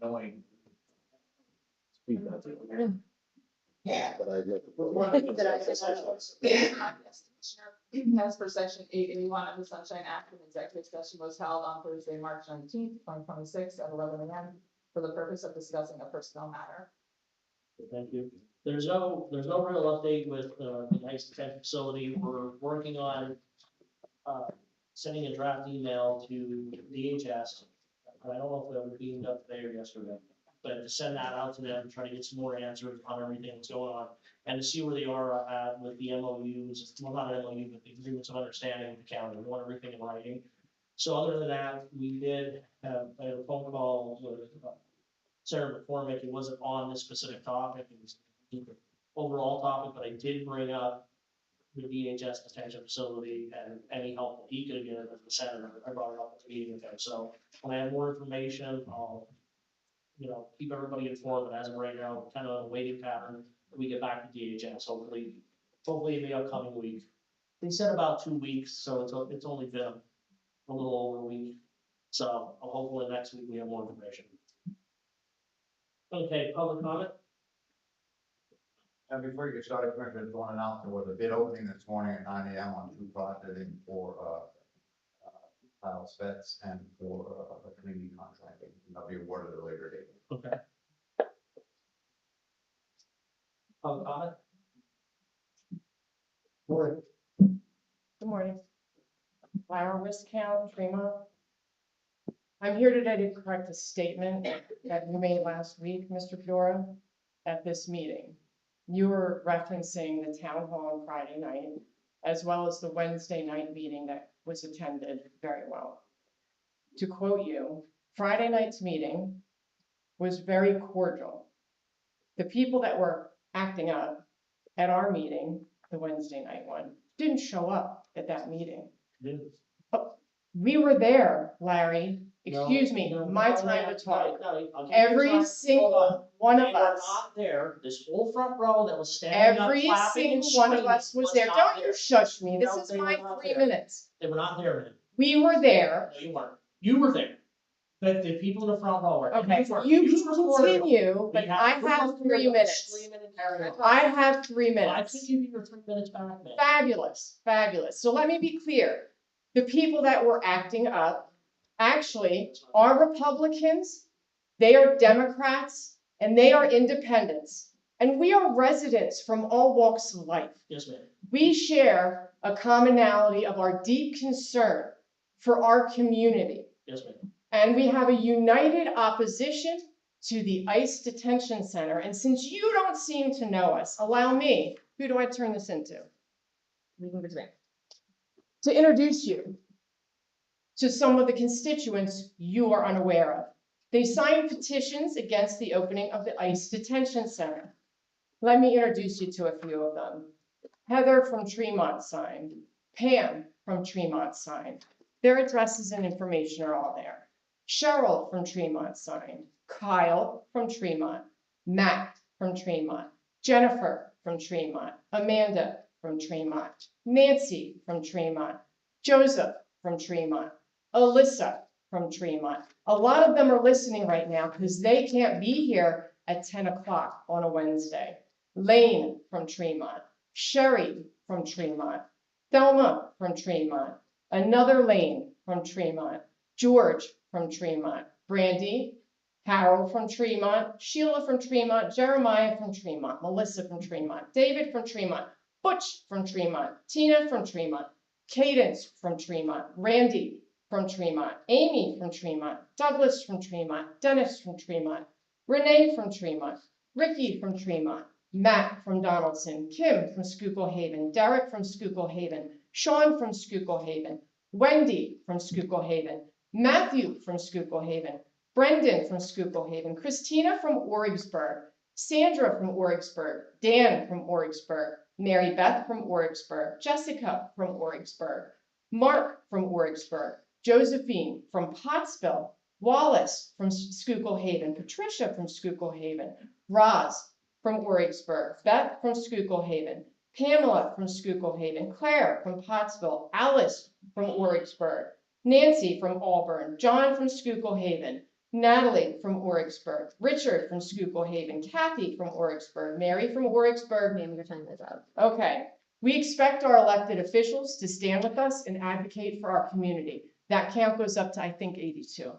Knowing. Speed does it. Yeah. But I get. As per section 881 of the Sunshine Act, an executive session was held on Thursday, March 19th, 2026 at 11 a.m. for the purpose of discussing a personnel matter. Thank you. There's no real update with the ICE detention facility. We're working on sending a draft email to DHS. I don't know if that was being done today or yesterday, but to send that out to them, try to get some more answers on everything that's going on, and to see where they are at with the MOUs, well, not an MOU, but the agreements of understanding with the county. We want everything in writing. So other than that, we did have a phone call with Senator McCormick. It wasn't on this specific topic, it was the overall topic, but I did bring up the DHS detention facility and any help that he could give as the senator. I brought it up at the meeting with him. So when I have more information, I'll, keep everybody informed. But as of right now, kind of a waiting pattern. We get back to DHS, hopefully in the upcoming week. They said about 2 weeks, so it's only been a little over a week. So hopefully next week we have more information. Okay, public comment? And before you get started, Commissioner, just want to announce there was a bid opening this morning at 9 a.m. on 2 projects for tile specs and for a community contracting. That'll be awarded at a later date. Okay. Public comment? Morning. Good morning. Lara Wiscount, Fremont. I'm here today to correct a statement that you made last week, Mr. Fiora, at this meeting. You were referencing the town hall on Friday night, as well as the Wednesday night meeting that was attended very well. To quote you, Friday night's meeting was very cordial. The people that were acting up at our meeting, the Wednesday night one, didn't show up at that meeting. We were there, Larry. Excuse me, my time to talk. Every single one of us. Not there. This whole front row that was standing up, Every clapping and single one of screaming us was there. Don't you shush me. This No, is they my were not 3 there. minutes. They were not there, man. We were there. No, you weren't. You were there. But the people in the front row were. Okay, were. you were recording. continue, but I have 3 minutes. Screaming and carrying on. I have 3 I minutes. can give you your 3 minutes back, man. Fabulous, fabulous. So let me be clear. The people that were acting up actually are Republicans, they are Democrats, and they are independents. And we are residents from all walks of life. Yes, ma'am. We share a commonality of our deep concern for our community. Yes, ma'am. And we have a united opposition to the ICE detention center. And since you don't seem to know us, allow me, who do I turn this into? To introduce you to some of the constituents you are unaware of. They signed petitions against the opening of the ICE detention center. Let me introduce you to a few of them. Heather from Tremont signed. Pam from Tremont signed. Their addresses and information are all there. Cheryl from Tremont signed. Kyle from Tremont. Matt from Tremont. Jennifer from Tremont. Amanda from Tremont. Nancy from Tremont. Joseph from Tremont. Alyssa from Tremont. A lot of them are listening right now because they can't be here at 10 o'clock on a Wednesday. Lane from Tremont. Sherry from Tremont. Thelma from Tremont. Another Lane from Tremont. George from Tremont. Brandy. Carol from Tremont. Sheila from Tremont. Jeremiah from Tremont. Melissa from Tremont. David from Tremont. Butch from Tremont. Tina from Tremont. Cadence from Tremont. Randy from Tremont. Amy from Tremont. Douglas from Tremont. Dennis from Tremont. Renee from Tremont. Ricky from Tremont. Matt from Donaldson. Kim from Schuylkill Haven. Derek from Schuylkill Haven. Sean from Schuylkill Haven. Wendy from Schuylkill Haven. Matthew from Schuylkill Haven. Brendan from Schuylkill Haven. Christina from Origsburg. Sandra from Origsburg. Dan from Origsburg. Mary Beth from Origsburg. Jessica from Origsburg. Mark from Origsburg. Josephine from Pottsville. Wallace from Schuylkill Haven. Patricia from Schuylkill Haven. Roz from Origsburg. Beth from Schuylkill Haven. Pamela from Schuylkill Haven. Claire from Pottsville. Alice from Origsburg. Nancy from Auburn. John from Schuylkill Haven. Natalie from Oricksburg, Richard from Schuylkill Haven, Kathy from Oricksburg, Mary from Oricksburg. Ma'am, your time is up. Okay, we expect our elected officials to stand with us and advocate for our community. That count goes up to, I think, 82.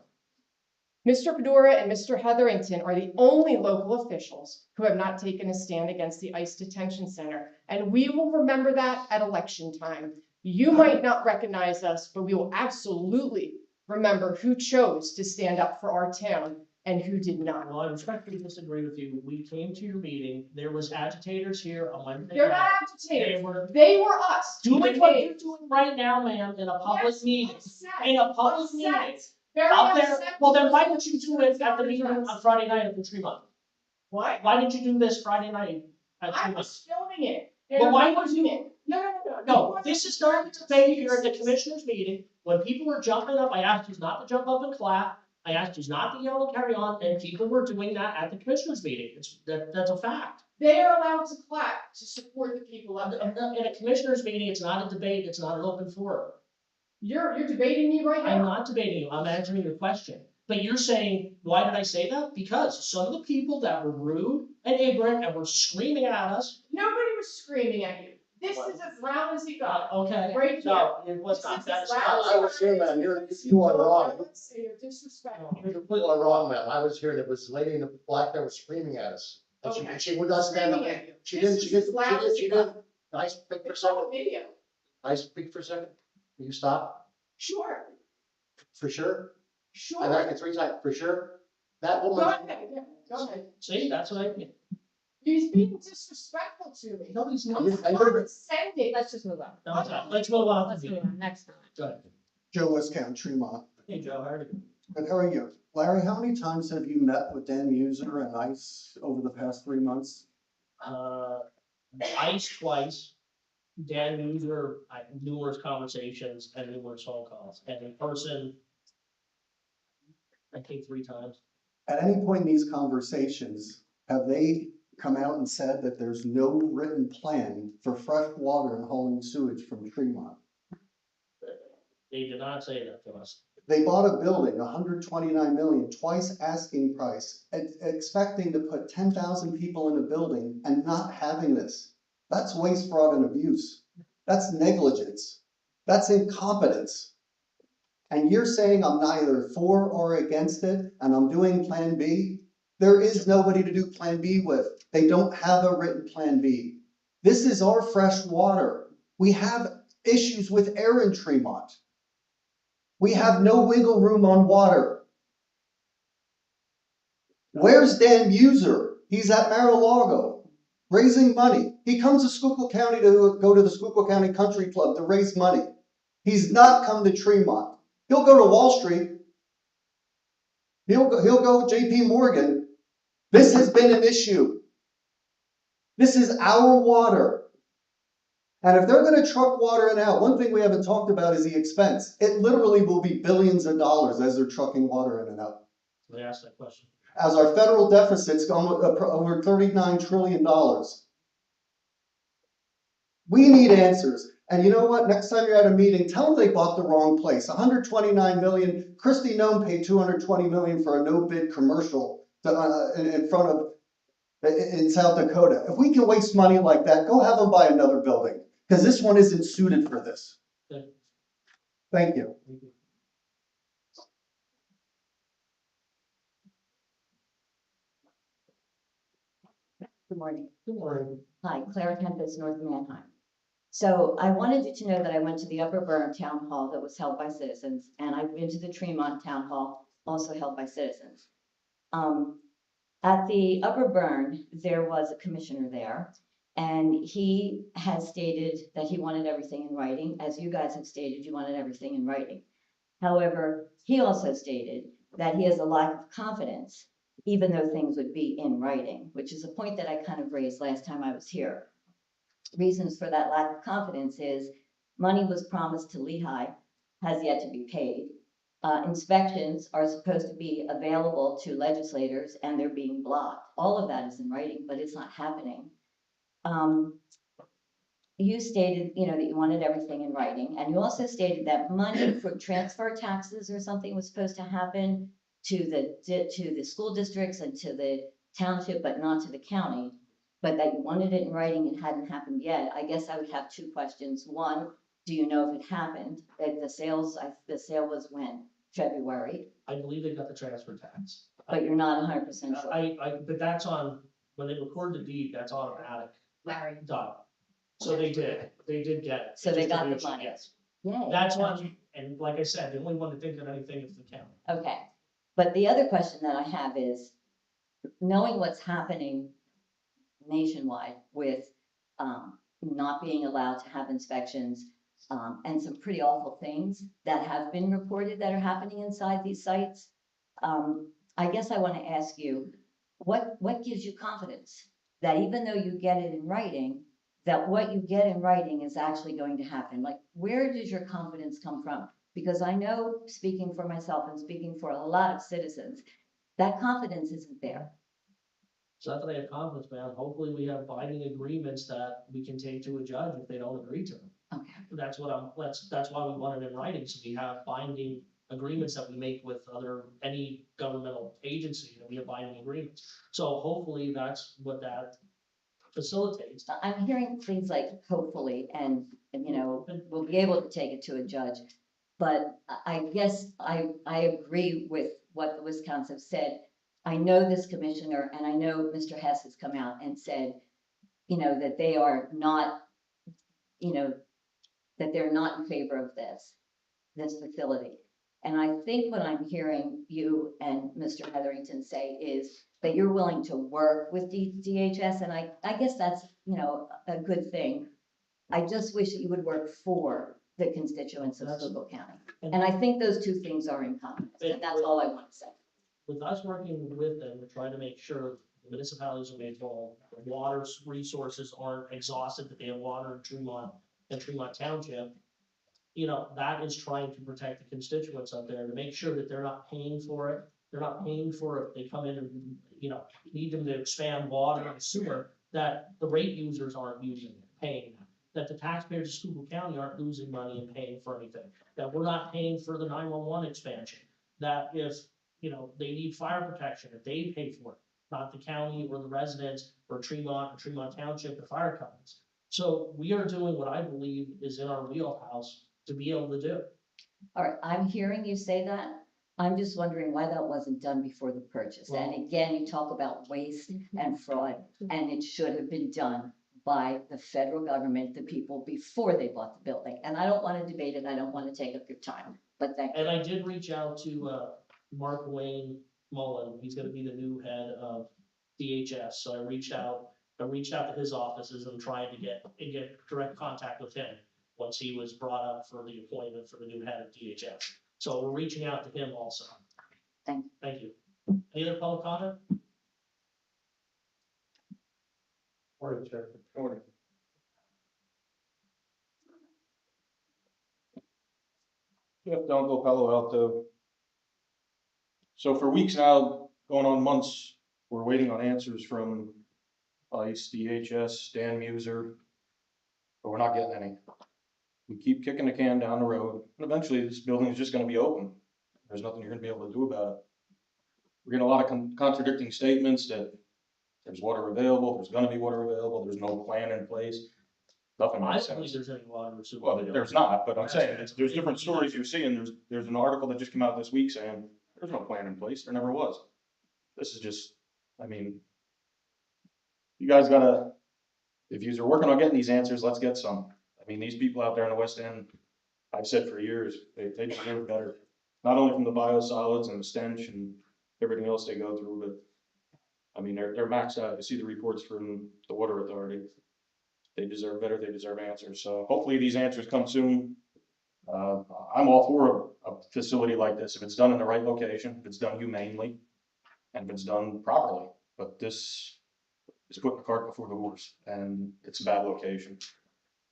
Mr. Fedora and Mr. Hetherington are the only local officials who have not taken a stand against the ICE detention center, and we will remember that at election time. You might not recognize us, but we will absolutely remember who chose to stand up for our town and who did not. Well, I respectfully disagree with you. We came to your meeting, there was agitators here on Wednesday They're night. not They agitators. were They were us. doing what you're doing right now, ma'am, in a public Yes, meeting. upset, In a public upset, meeting. very Out there, upset well, then why because didn't you do it at the meeting dress. on Friday night at the Tremont? What? Why didn't you do this Friday night at I Tremont? was filming it. Well, why was would you- it? No. No, this is not a debate here at the commissioners meeting. When people were jumping up, I asked you not to jump up and clap. I asked you not to yell and carry on, and people were doing that at the commissioners meeting. That's a fact. They are allowed to clap to support the people up there. In a commissioners meeting, it's not a debate, it's not an open forum. You're debating me right I'm now. not debating you, I'm answering your question. But you're saying, why did I say that? Because some of the people that were rude and ignorant and were screaming at us. Nobody was screaming at you. This What? is as loud as it got. Okay. Right No, it was This not, is that as is loud not. as I was here, man. You are wrong. You're disrespectful. You're completely wrong, man. I was here, there was a lady in the black that was screaming at us. And Okay. she would not stand up. Screaming at you. She This didn't, is she didn't, as loud as she it didn't. got. Can I speak for a It's on second? video. Can I speak for a second? Will you stop? Sure, For sure? sure. I've asked you 3 times, for sure? That Go woman, ahead, yeah, go ahead. See, that's what I mean. He's being disrespectful to me. No, he's not. He's condescending. Let's just move on. No, it's not. Let's move on. Let's move on, next time. Go ahead. Joe Wiscombe, Tremont. Hey, Joe, how are you? But how are you? Larry, how many times have you met with Dan Muser and ICE over the past 3 months? ICE twice, Dan Muser, I had numerous conversations and numerous phone calls, and in person, I think 3 times. At any point in these conversations, have they come out and said that there's no written plan for fresh water and hauling sewage from Tremont? They did not say that to us. They bought a building, 129 million, twice asking price, expecting to put 10,000 people in a building and not having this. That's waste, fraud, and abuse. That's negligence. That's incompetence. And you're saying I'm neither for or against it, and I'm doing Plan B? There is nobody to do Plan B with. They don't have a written Plan B. This is our fresh water. We have issues with air in Tremont. We have no wiggle room on water. Where's Dan Muser? He's at Mar-a-Lago, raising money. He comes to Schuylkill County to go to the Schuylkill County Country Club to raise money. He's not come to Tremont. He'll go to Wall Street. He'll go with JP Morgan. This has been an issue. This is our water. And if they're going to truck water in out, one thing we haven't talked about is the expense. It literally will be billions of dollars as they're trucking water in and out. They asked that question. As our federal deficit's gone over $39 trillion. We need answers. And you know what? Next time you're at a meeting, tell them they bought the wrong place. 129 million. Christy Nome paid 220 million for a no-bid commercial in front of in South Dakota. If we can waste money like that, go have them buy another building, because this one isn't suited for this. Okay. Thank you. Good morning. Good morning. Hi, Clara Tempest, North Manheim. So I wanted you to know that I went to the Upper Burn Town Hall that was held by citizens, and I've been to the Tremont Town Hall, also held by citizens. At the Upper Burn, there was a commissioner there, and he has stated that he wanted everything in writing, as you guys have stated, you wanted everything in writing. However, he also stated that he has a lack of confidence, even though things would be in writing, which is a point that I kind of raised last time I was here. Reasons for that lack of confidence is money was promised to Lehigh, has yet to be paid. Inspections are supposed to be available to legislators and they're being blocked. All of that is in writing, but it's not happening. You stated, that you wanted everything in writing, and you also stated that money for transfer taxes or something was supposed to happen to the school districts and to the township, but not to the county, but that you wanted it in writing and hadn't happened yet, I guess I would have two questions. One, do you know if it happened? If the sale was when? February, I believe they got the transfer tax. but you're not 100% sure. But that's on, when they record the deed, that's automatic, Larry. done. So they did get it. So they Just got the distribution, money. yes. Yay. That's one, and like I said, the only one to think of anything is the county. Okay, but the other question that I have is, knowing what's happening nationwide with not being allowed to have inspections, and some pretty awful things that have been reported that are happening inside these sites. I guess I want to ask you, what gives you confidence that even though you get it in writing, that what you get in writing is actually going to happen? Like, where does your confidence come from? Because I know, speaking for myself and speaking for a lot of citizens, that confidence isn't there. So that's what I have confidence, man. Hopefully we have binding agreements that we can take to a judge if they don't agree to them. Okay. That's why we want it in writing, so we have binding agreements that we make with any governmental agency, that we have binding agreements. So hopefully that's what that facilitates. I'm hearing things like hopefully, and we'll be able to take it to a judge. But I guess I agree with what the Wisconsin said. I know this commissioner, and I know Mr. Hess has come out and said, that they are not, that they're not in favor of this facility. And I think what I'm hearing you and Mr. Hetherington say is that you're willing to work with DHS, and I guess that's, a good thing. I just wish that you would work for the constituents of Schuylkill County. And I think those two things are in common, and that's all I want to say. With us working with them, we're trying to make sure the municipalities are made whole, the water resources aren't exhausted, that they have water in Tremont Township. That is trying to protect the constituents up there, to make sure that they're not paying for it. They're not paying for it, they come in and, need them to expand water and sewer, that the rate users aren't using it, paying, that the taxpayers of Schuylkill County aren't losing money and paying for anything, that we're not paying for the 911 expansion, that if, they need fire protection, that they pay for it, not the county or the residents or Tremont Township, the fire companies. So we are doing what I believe is in our wheelhouse to be able to do. All right, I'm hearing you say that. I'm just wondering why that wasn't done before the purchase. And again, you talk about waste and fraud, and it should have been done by the federal government, the people, before they bought the building. And I don't want to debate it. I don't want to take up your time, but thank you. And I did reach out to Mark Wayne Mullen. He's going to be the new head of DHS. So I reached out to his offices and trying to get direct contact with him once he was brought up for the appointment for the new head of DHS. So we're reaching out to him also. Thank you. Any other public comment? Morning, Chair. Morning. Jeff Dunkel, Palo Alto. So for weeks now, going on months, we're waiting on answers from ICE, DHS, Dan Muser, but we're not getting any. We keep kicking the can down the road, and eventually this building is just gonna be open. There's nothing you're gonna be able to do about it. We're getting a lot of contradicting statements that there's water available, there's gonna be water available, there's no plan in place. Nothing I makes don't believe sense. there's any water or sewer. Well, there's not, but I'm saying, there's different stories you see, and there's an article that just came out this week saying, there's no plan in place, there never was. This is just, you guys gotta, if you're working on getting these answers, let's get some. These people out there in the West End, I've said for years, they deserve better. Not only from the biosolids and the stench and everything else they go through, but they're maxed out. You see the reports from the Water Authority. They deserve better, they deserve answers. So hopefully these answers come soon. I'm all for a facility like this, if it's done in the right location, if it's done humanely, and if it's done properly. But this is putting the cart before the horse, and it's a bad location.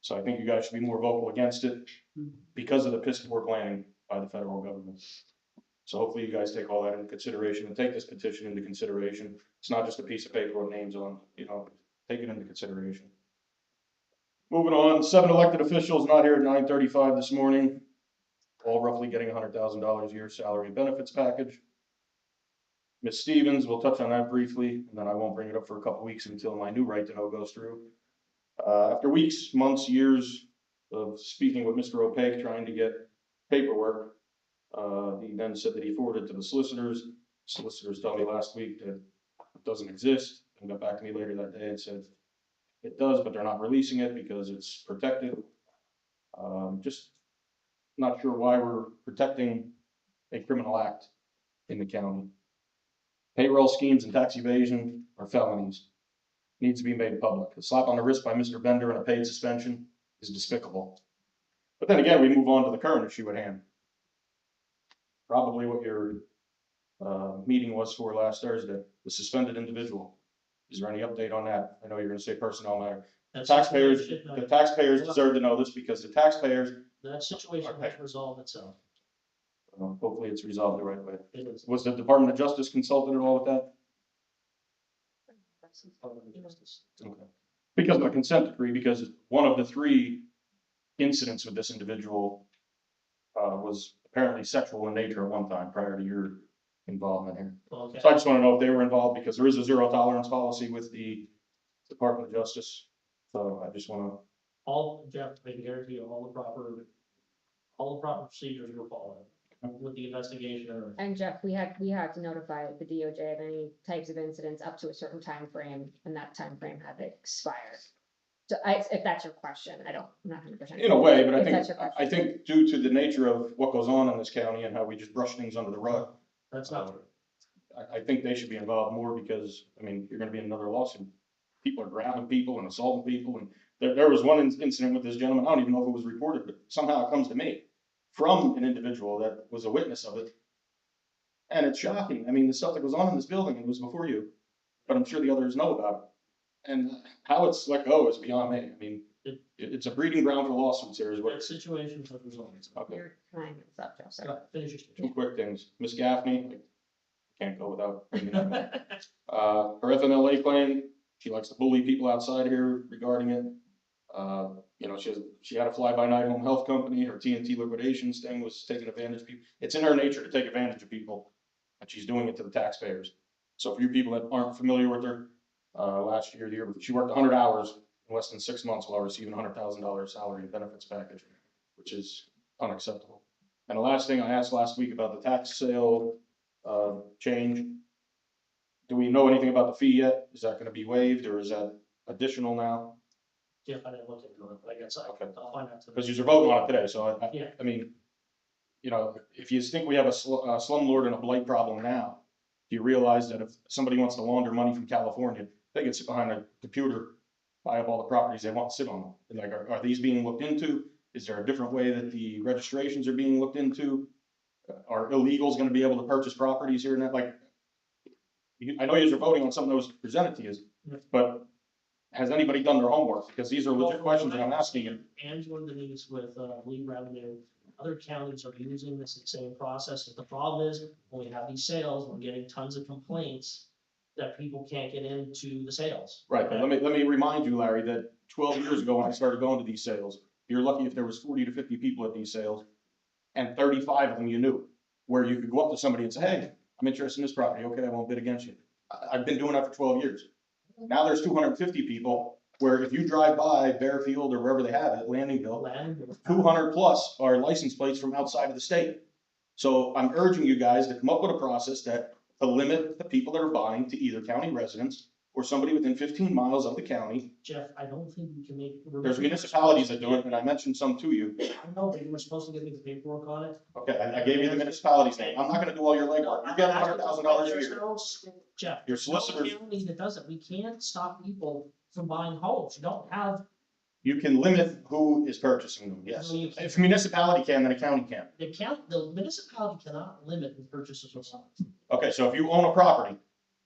So I think you guys should be more vocal against it because of the piss poor planning by the federal government. So hopefully you guys take all that into consideration and take this petition into consideration. It's not just a piece of paper with names on, take it into consideration. Moving on, 7 elected officials not here at 9:35 this morning, all roughly getting $100,000 a year salary and benefits package. Ms. Stevens, we'll touch on that briefly, and then I won't bring it up for a couple weeks until my new right to know goes through. After weeks, months, years of speaking with Mr. Opaque, trying to get paperwork, he then said that he forwarded it to the solicitors. Solicitors told me last week that it doesn't exist, and got back to me later that day and said it does, but they're not releasing it because it's protected. Just not sure why we're protecting a criminal act in the county. Payroll schemes and tax evasion are felonies. Needs to be made public. A slap on the wrist by Mr. Bender and a paid suspension is despicable. But then again, we move on to the current issue at hand. Probably what your meeting was for last Thursday, the suspended individual. Is there any update on that? I know you're gonna say personnel matter. That's Taxpayers, situation, the taxpayers deserve to know this because the taxpayers, that situation has resolved itself. hopefully it's resolved the right way. It is. Was the Department of Justice consulted at all with that? That's part of the justice. Okay. Because of a consent decree, because one of the 3 incidents with this individual was apparently sexual in nature at one time prior to your involvement here. Okay. So I just want to know if they were involved because there is a 0 tolerance policy with the Department of Justice. So I just want All, Jeff, I can guarantee you, all the proper procedures were followed with the investigation or. And Jeff, we had to notify the DOJ of any types of incidents up to a certain time frame, and that time frame had expired. So if that's your question, I'm not 100%. to, in a way, but If that's your question. I think due to the nature of what goes on in this county and how we just brush things under the rug, That's not true. I think they should be involved more because, I mean, you're gonna be in another lawsuit. People are grabbing people and assaulting people, and there was one incident with this gentleman, I don't even know if it was reported, but somehow it comes to me from an individual that was a witness of it. And it's shocking, I mean, the stuff that goes on in this building, it was before you, but I'm sure the others know about it. And how it's let go is beyond me, I mean, it's a breeding ground for lawsuits here is what. That situation has resolved itself. Okay, Your time is up, Jeff, Go sorry. ahead, finish your 2 statement. quick things, Ms. Gaffney, I can't go without bringing that up. Her FMLA claim, she likes to bully people outside here regarding it. You know, she had a fly-by-night home health company, her TNT liquidations thing was taking advantage of people. It's in her nature to take advantage of people, and she's doing it to the taxpayers. So for you people that aren't familiar with her, last year, the year, she worked 100 hours in less than 6 months while receiving $100,000 salary and benefits package, which is unacceptable. And the last thing I asked last week about the tax sale change. Do we know anything about the fee yet? Is that gonna be waived or is that additional now? Jeff, I didn't look into it, but I guess Okay. I'll find out. Because you're voting on it today, so Yeah. I mean, you know, if you think we have a slumlord and a blight problem now, do you realize that if somebody wants to launder money from California, they can sit behind a computer, buy up all the properties they want to sit on them? And like, are these being looked into? Is there a different way that the registrations are being looked into? Are illegals gonna be able to purchase properties here and that, like, I know you're voting on something that was presented to you, but has anybody done their homework? Because these are legit questions that I'm asking you. Angela Denise with Lee Revenue, other counties are using this same process, but the problem is, when we have these sales, we're getting tons of complaints that people can't get into the sales. Right, but let me remind you, Larry, that 12 years ago, when I started going to these sales, you're lucky if there was 40 to 50 people at these sales, and 35 of them you knew, where you could go up to somebody and say, hey, I'm interested in this property, okay, I won't bid against you. I've been doing that for 12 years. Now there's 250 people, where if you drive by Bearfield or wherever they have it, Landingville, 200 plus are license plates from outside of the state. So I'm urging you guys to come up with a process that to limit the people that are buying to either county residents or somebody within 15 miles of the county. Jeff, I don't think we can make. There's municipalities that do it, and I mentioned some to you. I know, but you were supposed to give me the paperwork on it. Okay, I gave you the municipality's name. I'm not gonna do all your legwork. You're getting $100,000 a There's year. no, Jeff, Your there's no solicitors, county that does it. We can't stop people from buying homes. You don't have, you can limit who is purchasing them, yes. If a municipality can, then a county can. the municipality cannot limit the purchases of homes. Okay, so if you own a property,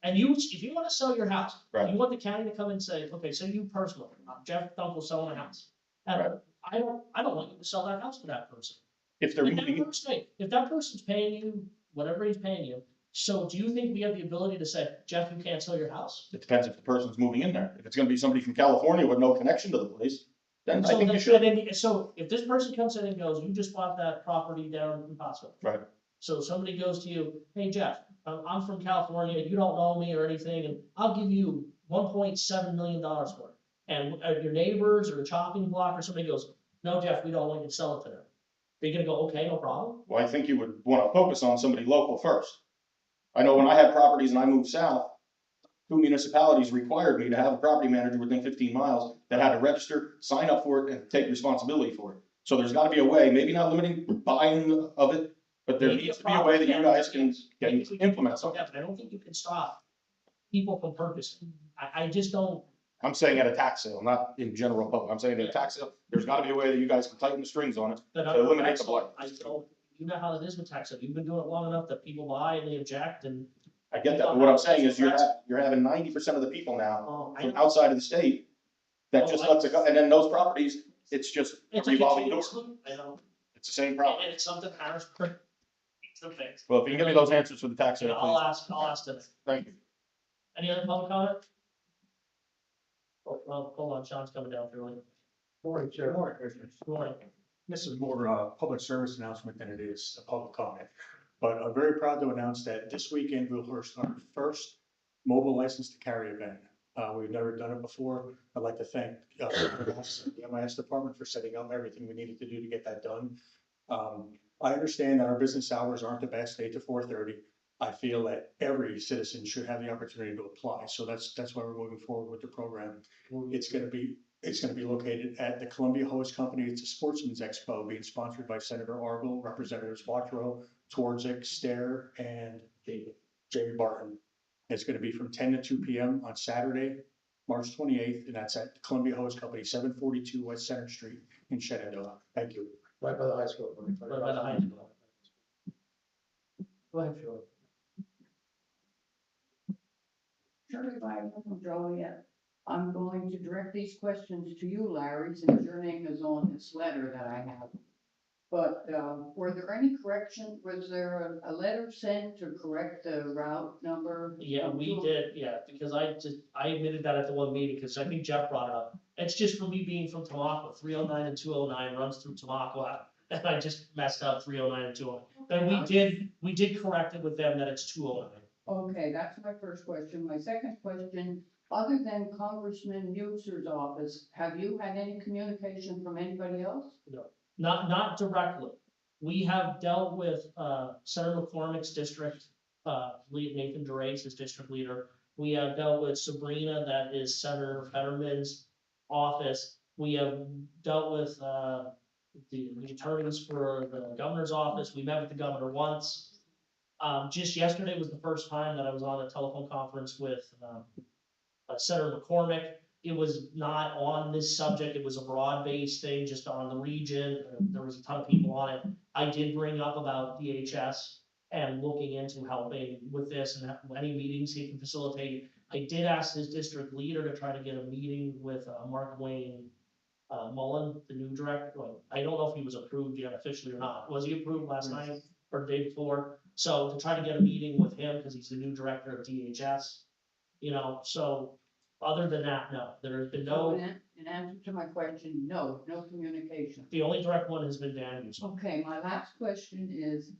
And if you wanna sell your house, Right. you want the county to come and say, okay, so you personally, Jeff Dunkel selling a house. And Right. I don't want you to sell that house to that person. if they're moving, If that person's paying you, whatever he's paying you, so do you think we have the ability to say, Jeff, you can't sell your house? it depends if the person's moving in there. If it's gonna be somebody from California with no connection to the place, then I So think you then- should. So if this person comes in and goes, you just bought that property down in Pottsville. Right. So somebody goes to you, hey Jeff, I'm from California, you don't know me or anything, and I'll give you $1.7 million for it. And your neighbors or a chopping block or somebody goes, no, Jeff, we don't want you to sell it to them. Are you gonna go, okay, no problem? Well, I think you would wanna focus on somebody local first. I know when I had properties and I moved south, 2 municipalities required me to have a property manager within 15 miles that had to register, sign up for it, and take responsibility for it. So there's gotta be a way, maybe not limiting buying of it, but there Maybe needs to be a way that you guys can implement something. Yeah, but I don't think you can stop people from purchasing. I just don't, I'm saying at a tax sale, not in general public. I'm saying at a tax sale, there's gotta be a way that you guys can tighten the strings on it but to eliminate the blight. I don't, you know how it is with tax sale. You've been doing it long enough that people buy and they object and. I get that, but what I'm saying is you're having 90% of the people now Oh, I from know. outside of the state that just lets it go, and then those properties, it's just a It's a revolving door. continuous loop, I know, It's the same problem. and it's something Harris needs to fix. Well, if you can give me those answers for the tax Yeah, sale, I'll ask them. please. Thank you. Any other public comment? Oh, well, hold on, Sean's coming down through. Morning, Chair. Good morning, Commissioners. Good morning. This is more a public service announcement than it is a public comment. But I'm very proud to announce that this weekend we'll host our first mobile license to carry event. We've never done it before. I'd like to thank the MIS department for setting up everything we needed to do to get that done. I understand that our business hours aren't the best, 8 to 4:30. I feel that every citizen should have the opportunity to apply. So that's why we're moving forward with the program. It's gonna be located at the Columbia Host Company. It's a sportsman's expo being sponsored by Senator Argel, Representatives Watrow, Twardzik, Stair, and Jamie Barton. It's gonna be from 10 to 2 p.m. on Saturday, March 28th, and that's at the Columbia Host Company, 742 West Center Street in Shenandoah. Thank you. Right by the high school. Right by the high school. Go ahead, Shirley. Shirley Wagner from Joliet. I'm going to direct these questions to you, Larry, since your name is on this letter that I have. But, were there any correction, was there a letter sent to correct the route number? Yeah, we did, yeah, because I admitted that at the one meeting, because I think Jeff brought it up. It's just for me being from Tamaqua, 309 and 209 runs through Tamaqua, and I just messed up 309 and 209. And we did correct it with them that it's 209. Okay, that's my first question. My second question, other than Congressman Mutzer's office, have you had any communication from anybody else? Not directly. We have dealt with, Senator McCormick's district, lead Nathan DeRace, his district leader. We have dealt with Sabrina, that is Senator Fetterman's office. We have dealt with, the attorneys for the governor's office. We met with the governor once. Just yesterday was the first time that I was on a telephone conference with, Senator McCormick. It was not on this subject, it was a broad-based thing, just on the region, there was a ton of people on it. I did bring up about DHS and looking into helping with this and any meetings he can facilitate. I did ask his district leader to try to get a meeting with, Mark Wayne Mullen, the new director. Well, I don't know if he was approved yet officially or not. Was he approved last night or the day before? So to try to get a meeting with him, because he's the new director of DHS, so other than that, no, there has been So no, in answer to my question, no communication. the only direct one has been Dan Newsom. Okay, my last question is,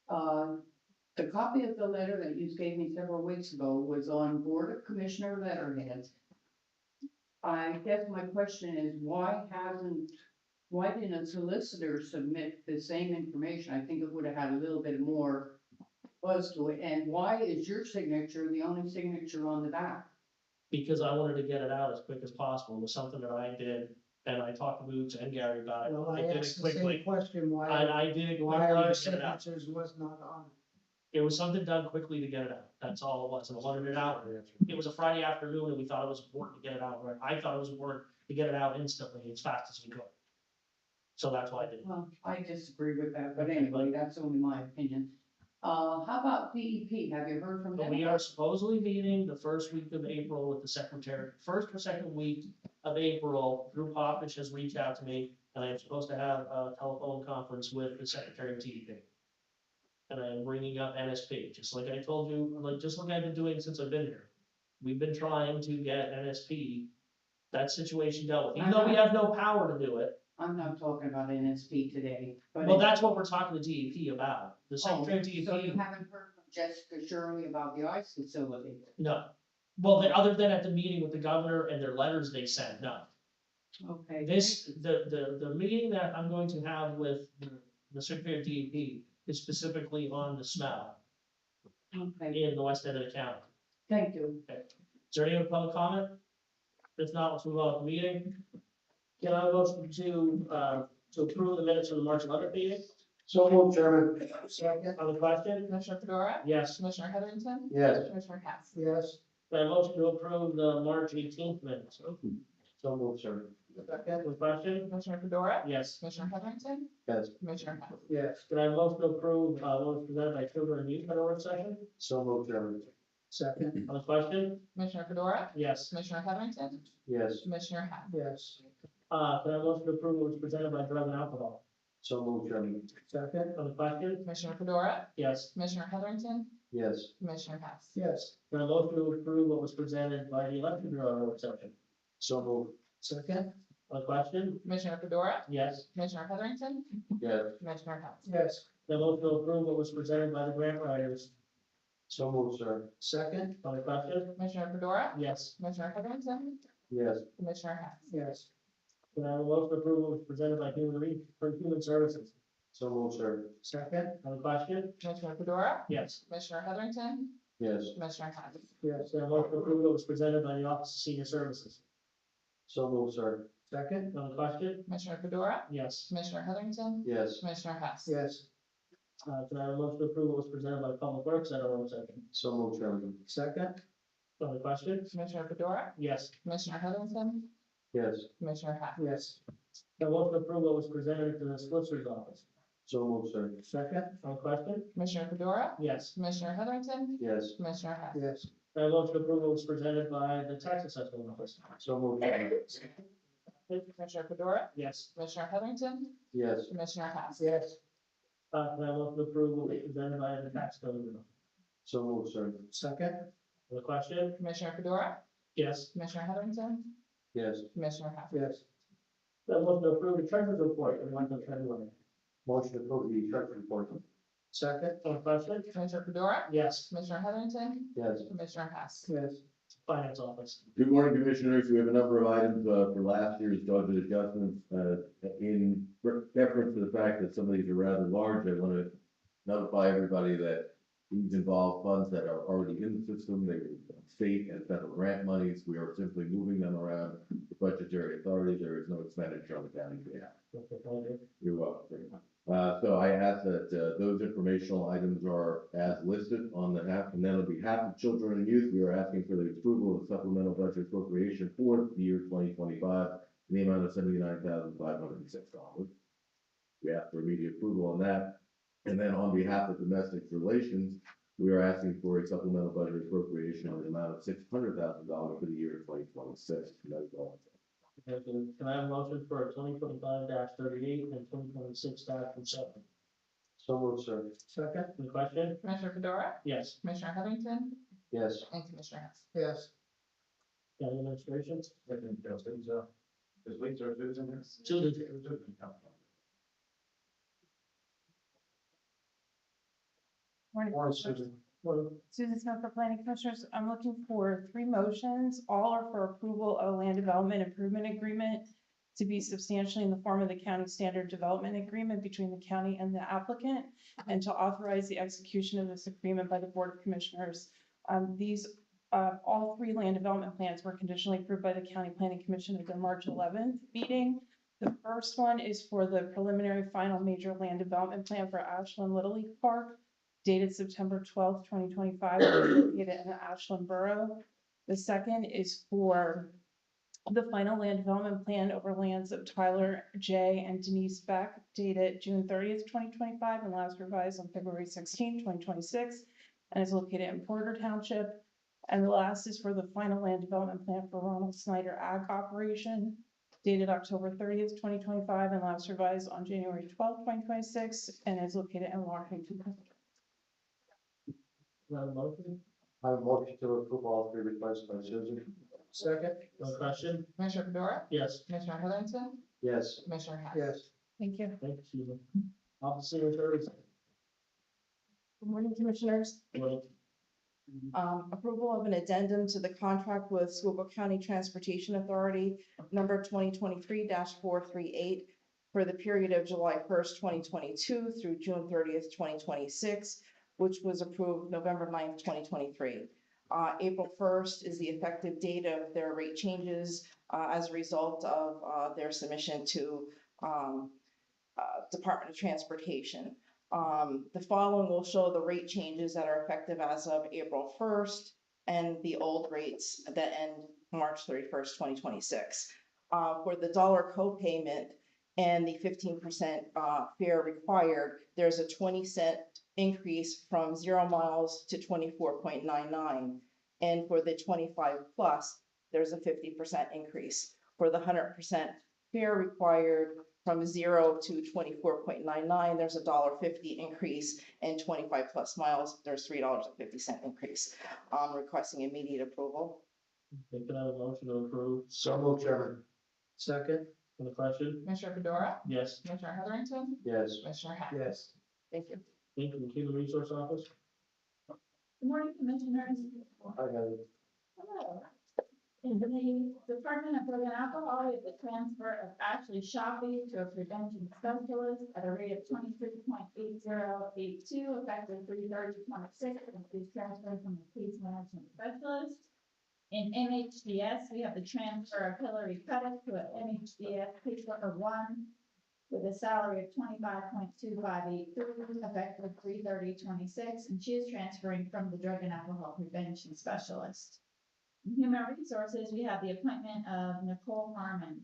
the copy of the letter that you gave me several weeks ago was on Board of Commissioner letterhead. I guess my question is, why didn't a solicitor submit the same information? I think it would have had a little bit more buzz to it. And why is your signature the only signature on the back? Because I wanted to get it out as quick as possible. It was something that I did, and I talked to Boots and Gary about it. Well, I I did it asked the same quickly, question, and why I did it our quickly to get it out. signatures was not on It was something done quickly to get it out. That's all it was. And I wanted it out. It was a Friday afternoon, and we thought it was important to get it out, right? I thought it was important to get it out instantly, as fast as we could. So that's why I did it. Well, I disagree with that, but anyway, that's only my opinion. How about DEP? Have you heard from But them? we are supposedly meeting the first week of April with the secretary, first or second week of April. Drew Popish has reached out to me, and I am supposed to have a telephone conference with the secretary of DEP. And I am bringing up NSP, just like I told you, just like I've been doing since I've been here. We've been trying to get NSP, that situation dealt with, even though we have no power to do it. I'm not talking about NSP today, but. Well, that's what we're talking to DEP about. The Oh, Secretary of so you DEP, haven't heard from Jessica Shirley about the ice facility? no. Well, other than at the meeting with the governor and their letters they sent, no. Okay. The meeting that I'm going to have with the Secretary of DEP is specifically on the smell Okay, in the west end of the county. thank you. Is there any other public comment? If not, let's move on to the meeting. Can I have a motion to approve the minutes from the March 11th meeting? So moved, Chairman. Second. On the question? Commissioner Fedora? Yes. Commissioner Heatherington? Yes. Commissioner Hess? Yes. Can I have a motion to approve the March 18th minutes? So moved, Chairman. Second. On the question? Commissioner Fedora? Yes. Commissioner Heatherington? Yes. Commissioner Hess? Yes. Can I have a motion to approve what was presented by Children and Youth at our work session? So moved, Chairman. Second. On the question? Commissioner Fedora? Yes. Commissioner Heatherington? Yes. Commissioner Hess? Yes. Can I have a motion to approve what was presented by Drug and Alcohol? So moved, Chairman. Second. On the question? Commissioner Fedora? Yes. Commissioner Heatherington? Yes. Commissioner Hess? Yes. Can I have a motion to approve what was presented by the Election Bureau at our work session? So moved. Second. On the question? Commissioner Fedora? Yes. Commissioner Heatherington? Yes. Commissioner Hess? Yes. Can I have a motion to approve what was presented by the grant writers? So moved, sir. Second. On the question? Commissioner Fedora? Yes. Commissioner Heatherington? Yes. Commissioner Hess? Yes. Can I have a motion to approve what was presented by Human Services? So moved, sir. Second. On the question? Commissioner Fedora? Yes. Commissioner Heatherington? Yes. Commissioner Hess? Yes. Can I have a motion to approve what was presented by the Office of Senior Services? So moved, sir. Second. On the question? Commissioner Fedora? Yes. Commissioner Heatherington? Yes. Commissioner Hess? Yes. Can I have a motion to approve what was presented by Public Works at our work session? So moved, Chairman. Second. On the question? Commissioner Fedora? Yes. Commissioner Heatherington? Yes. Commissioner Hess? Yes. Can I have a motion to approve what was presented to the Solicitor's Office? So moved, sir. Second. On the question? Commissioner Fedora? Yes. Commissioner Heatherington? Yes. Commissioner Hess? Yes. Can I have a motion to approve what was presented by the Tax Assessment Office? So moved, Chairman. Commissioner Fedora? Yes. Commissioner Heatherington? Yes. Commissioner Hess? Yes. Can I have a motion to approve what was presented by the Tax Code Bureau? So moved, sir. Second. On the question? Commissioner Fedora? Yes. Commissioner Heatherington? Yes. Commissioner Hess? Yes. Can I have a motion to approve the Treasurer's Report in the month of February? Motion to approve the treasury report. Second. On the question? Commissioner Fedora? Yes. Commissioner Heatherington? Yes. Commissioner Hess? Yes. Finance Office. Good morning, Commissioners. We have a number of items for last year's budget adjustments. In reference to the fact that some of these are rather large, I want to notify everybody that these involve funds that are already in the system. They are state and federal grant monies. We are simply moving them around the budgetary authorities. There is no expenditure on the county behalf. You're welcome. So I ask that those informational items are as listed on the half, and then on behalf of Children and Youth, we are asking for the approval of supplemental budget appropriation for the year 2025 in the amount of $79,506. We ask for immediate approval on that. And then on behalf of Domestic Relations, we are asking for a supplemental budget appropriation in the amount of $600,000 for the year 2026. And that's all. Can I have a motion for 2025-38 and 2026-07? So moved, sir. Second. On the question? Commissioner Fedora? Yes. Commissioner Heatherington? Yes. And Commissioner Hess? Yes. County Administration? Is Lisa or Susan here? Susan. Morning, Morning, Commissioners. Susan. Susan Smith for Planning Commissioners. I'm looking for 3 motions. All are for approval of a land development improvement agreement to be substantially in the form of the county standard development agreement between the county and the applicant, and to authorize the execution of this agreement by the Board of Commissioners. All 3 land development plans were conditionally approved by the County Planning Commission at their March 11th meeting. The first one is for the preliminary final major land development plan for Ashland Little League Park, dated September 12th, 2025, located in the Ashland Borough. The second is for the final land development plan over lands of Tyler J. and Denise Beck, dated June 30th, 2025, and last revised on February 16th, 2026, and is located in Porter Township. And the last is for the final land development plan for Ronald Snyder Ag Operation, dated October 30th, 2025, and last revised on January 12th, 2026, and is located in Washington. Do I have a motion? I have a motion to approve all 3 requests by Susan. Second. No question? Commissioner Fedora? Yes. Commissioner Heatherington? Yes. Commissioner Hess. Yes. Thank you. Thank you, Susan. Officer Thursday. Good morning, Commissioners. Well, Approval of an addendum to the contract with Schuylkill County Transportation Authority, number 2023-438, for the period of July 1st, 2022 through June 30th, 2026, which was approved November 9th, 2023. April 1st is the effective date of their rate changes as a result of their submission to Department of Transportation. The following will show the rate changes that are effective as of April 1st and the old rates that end March 31st, 2026. For the dollar copayment and the 15% fare required, there's a 20-cent increase from 0 miles to 24.99. And for the 25 plus, there's a 50% increase. For the 100% fare required, from 0 to 24.99, there's a $1.50 increase, and 25 plus miles, there's $3.50 increase. Requesting immediate approval. Can I have a motion to approve? So moved, Chairman. Second. On the question? Commissioner Fedora, Yes. Commissioner Heatherington, Yes. Commissioner Hess. Yes. Thank you. Thank you, Human Resource Office. Good morning, Commissioners. I got it. Hello. In the Department of Drug and Alcohol, we have the transfer of Ashley Shoppy to a prevention specialist at a rate of 23.8082, effective 3/30/26, and she's transferred from the case management specialist. In MHDS, we have the transfer of Hillary Cuddick to an MHDS caseworker 1 with a salary of 25.2583, effective 3/30/26, and she is transferring from the drug and alcohol prevention specialist. In Human Resources, we have the appointment of Nicole Harmon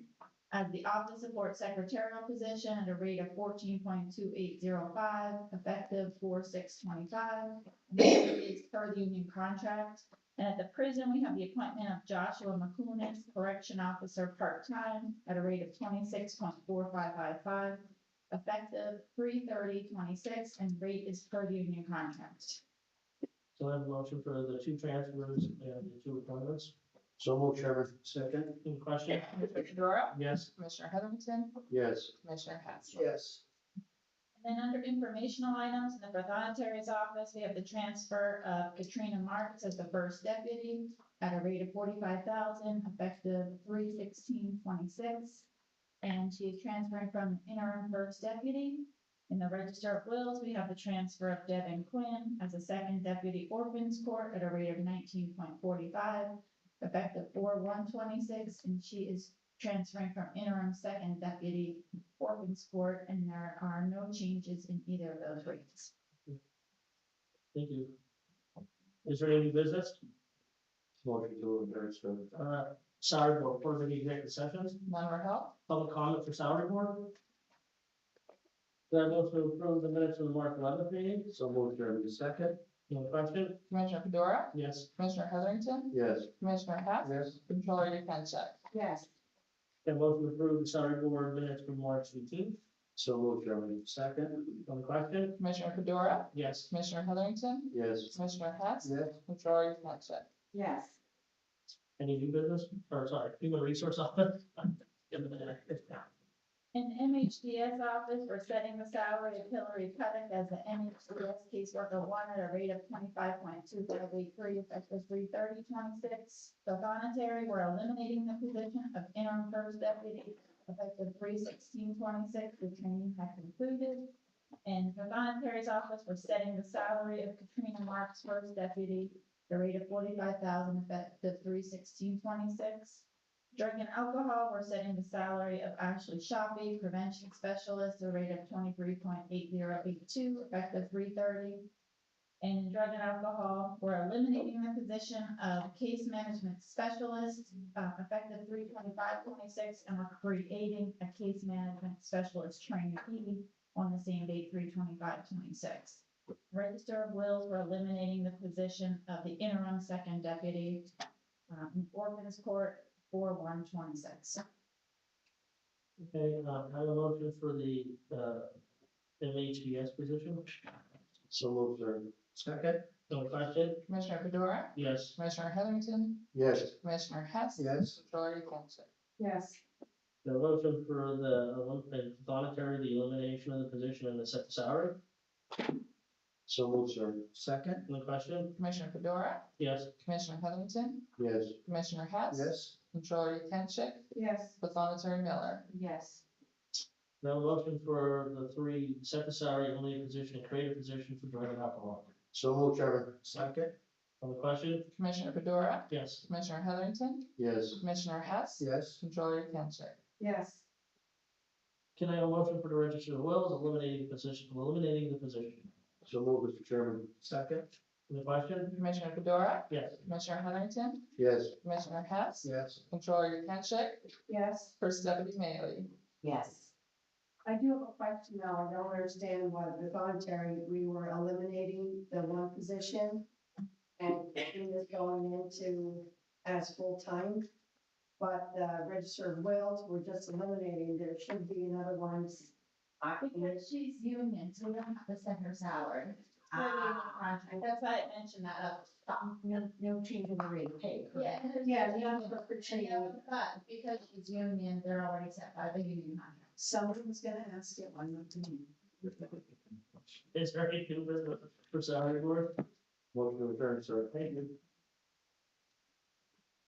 as the office support secretarial position at a rate of 14.2805, effective 4/6/25. This is per the union contract. And at the prison, we have the appointment of Joshua McCoonis, correction officer, part-time, at a rate of 26.4555, effective 3/30/26, and rate is per the union contract. So I have a motion for the 2 transfers and the 2 appointments. So moved, Chairman. Second. Any question? Commissioner Fedora, Yes. Commissioner Heatherington, Yes. Commissioner Hess. Yes. And then under informational items in the Prothonotari's office, we have the transfer of Katrina Marks as the first deputy at a rate of 45,000, effective 3/16/26. And she is transferring from the interim first deputy. In the Register of Wills, we have the transfer of Devin Quinn as a second deputy orphans court at a rate of 19.45, effective 4/1/26, and she is transferring from interim second deputy orphans court, and there are no changes in either of those rates. Thank you. Is there any business? Motion to adjourn, sir. Salary board, for the executive sessions, None were held. public comment for salary board. Do I motion to approve the minutes of the March 11th meeting? So moved, Chairman. Second. No question? Commissioner Fedora, Yes. Commissioner Heatherington, Yes. Commissioner Hess. Yes. Controller Yekenship. Yes. Can I motion to approve the salary board minutes from March 18th? So moved, Chairman. Second. On the question? Commissioner Fedora, Yes. Commissioner Heatherington, Yes. Commissioner Hess. Yes. Controller Yekenship. Yes. Any new business? Or sorry, human resource office? Give it a minute. In MHDS office, we're setting the salary of Hillary Cuddick as the MHDS caseworker 1 at a rate of 25.2583, effective 3/30/26. So voluntary, we're eliminating the position of interim first deputy, effective 3/16/26. The training has concluded. In the voluntary's office, we're setting the salary of Katrina Marks, first deputy, the rate of 45,000, effective 3/16/26. Drug and alcohol, we're setting the salary of Ashley Shoppy, prevention specialist, a rate of 23.8082, effective 3/30. And in drug and alcohol, we're eliminating the position of case management specialist, effective 3/25/26, and we're creating a case management specialist trainee on the same date, 3/25/26. Register of Wills, we're eliminating the position of the interim second deputy, in orphans court, 4/1/26. Okay, I have a motion for the, MHDS position. So moved, sir. Second. No question? Commissioner Fedora, Yes. Commissioner Heatherington, Yes. Commissioner Hess. Yes. Controller Yekenship. Yes. The motion for the voluntary, the elimination of the position and the set salary. So moved, sir. Second. On the question? Commissioner Fedora, Yes. Commissioner Heatherington, Yes. Commissioner Hess. Yes. Controller Yekenship, Yes. Pathonetary Miller. Yes. Now motion for the three, set the salary, eliminate position, and create a position for drug and alcohol. So moved, Chairman. Second. On the question? Commissioner Fedora, Yes. Commissioner Heatherington, Yes. Commissioner Hess. Yes. Controller Yekenship. Yes. Can I have a motion for the register of wills, eliminating the position? So moved, Mr. Chairman. Second. On the question? Commissioner Fedora, Yes. Commissioner Heatherington, Yes. Commissioner Hess. Yes. Controller Yekenship, Yes. First Deputy Mayor. Yes. I do have a question now. I don't understand why the voluntary, we were eliminating the one position and putting this going into as full-time. But the register of wills, we're just eliminating. There should be another one. Because she's union, so we don't have to set her salary. That's why I mentioned that up top. No change in the rate of pay. Yeah. Yeah, yeah, for change. But because she's union, they're already set by the union contract. Somebody was gonna ask it, why not to me? Is there any new business for salary board? Motion to adjourn, sir. Thank you.